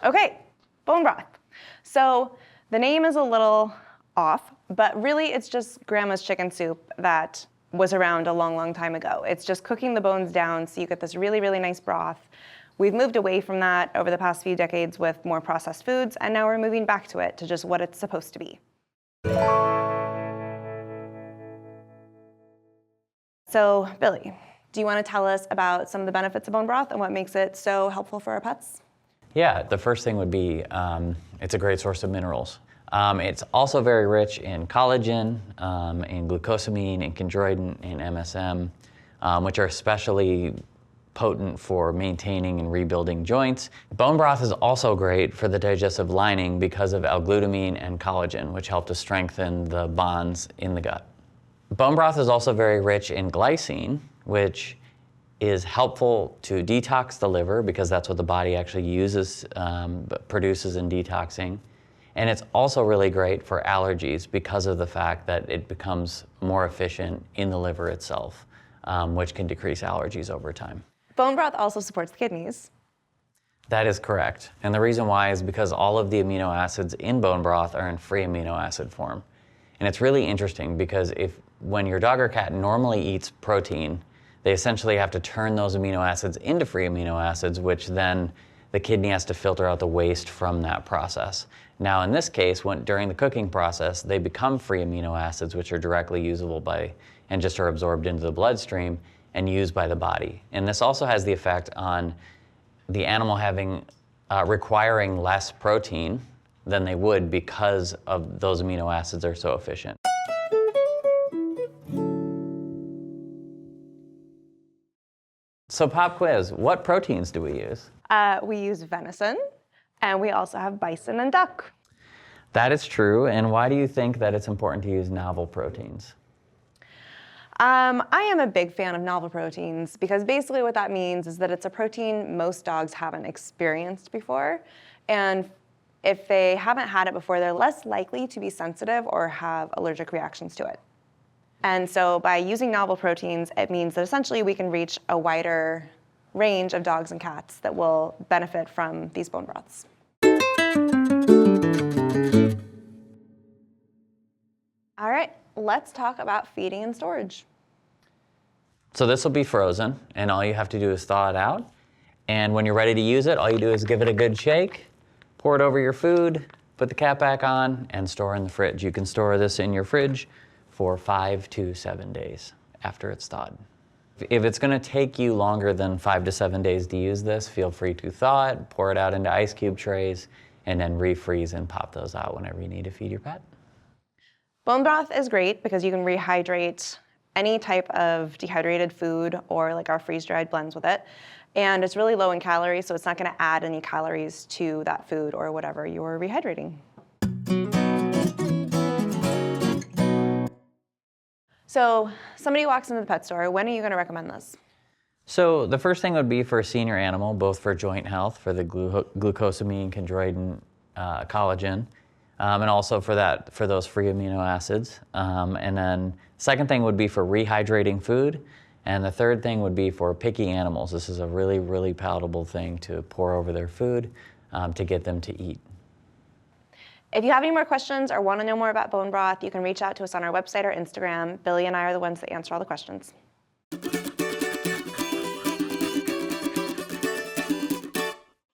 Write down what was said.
Okay, bone broth. So the name is a little off, but really it's just grandma's chicken soup that was around a long, long time ago. It's just cooking the bones down so you get this really, really nice broth. We've moved away from that over the past few decades with more processed foods, and now we're moving back to it, to just what it's supposed to be. So, Billy, do you want to tell us about some of the benefits of bone broth and what makes it so helpful for our pets? Yeah, the first thing would be it's a great source of minerals. It's also very rich in collagen, in glucosamine, in chondroitin, in MSM, which are especially potent for maintaining and rebuilding joints. Bone broth is also great for the digestive lining because of L-glutamine and collagen, which help to strengthen the bonds in the gut. Bone broth is also very rich in glycine, which is helpful to detox the liver because that's what the body actually uses, produces in detoxing. And it's also really great for allergies because of the fact that it becomes more efficient in the liver itself, which can decrease allergies over time. Bone broth also supports the kidneys. That is correct. And the reason why is because all of the amino acids in bone broth are in free amino acid form. And it's really interesting because when your dog or cat normally eats protein, they essentially have to turn those amino acids into free amino acids, which then the kidney has to filter out the waste from that process. Now in this case, during the cooking process, they become free amino acids, which are directly usable and just are absorbed into the bloodstream and used by the body. And this also has the effect on the animal requiring less protein than they would because of those amino acids are so efficient. So pop quiz, what proteins do we use? We use venison, and we also have bison and duck. That is true, and why do you think that it's important to use novel proteins? I am a big fan of novel proteins because basically what that means is that it's a protein most dogs haven't experienced before, and if they haven't had it before, they're less likely to be sensitive or have allergic reactions to it. And so by using novel proteins, it means that essentially we can reach a wider range of dogs and cats that will benefit from these bone broths. All right, let's talk about feeding and storage. So this will be frozen, and all you have to do is thaw it out. And when you're ready to use it, all you do is give it a good shake, pour it over your food, put the cap back on, and store in the fridge. You can store this in your fridge for 5 to 7 days after it's thawed. If it's going to take you longer than 5 to 7 days to use this, feel free to thaw it, pour it out into ice cube trays, and then refreeze and pop those out whenever you need to feed your pet. Bone broth is great because you can rehydrate any type of dehydrated food or like our freeze-dried blends with it. And it's really low in calories, so it's not going to add any calories to that food or whatever you're rehydrating. So somebody walks into the pet store, when are you going to recommend this? So the first thing would be for a senior animal, both for joint health, for the glucosamine, chondroitin, collagen, and also for those free amino acids. And then second thing would be for rehydrating food. And the third thing would be for picky animals. This is a really, really palatable thing to pour over their food to get them to eat. If you have any more questions or want to know more about bone broth, you can reach out to us on our website or Instagram. Billy and I are the ones that answer all the questions.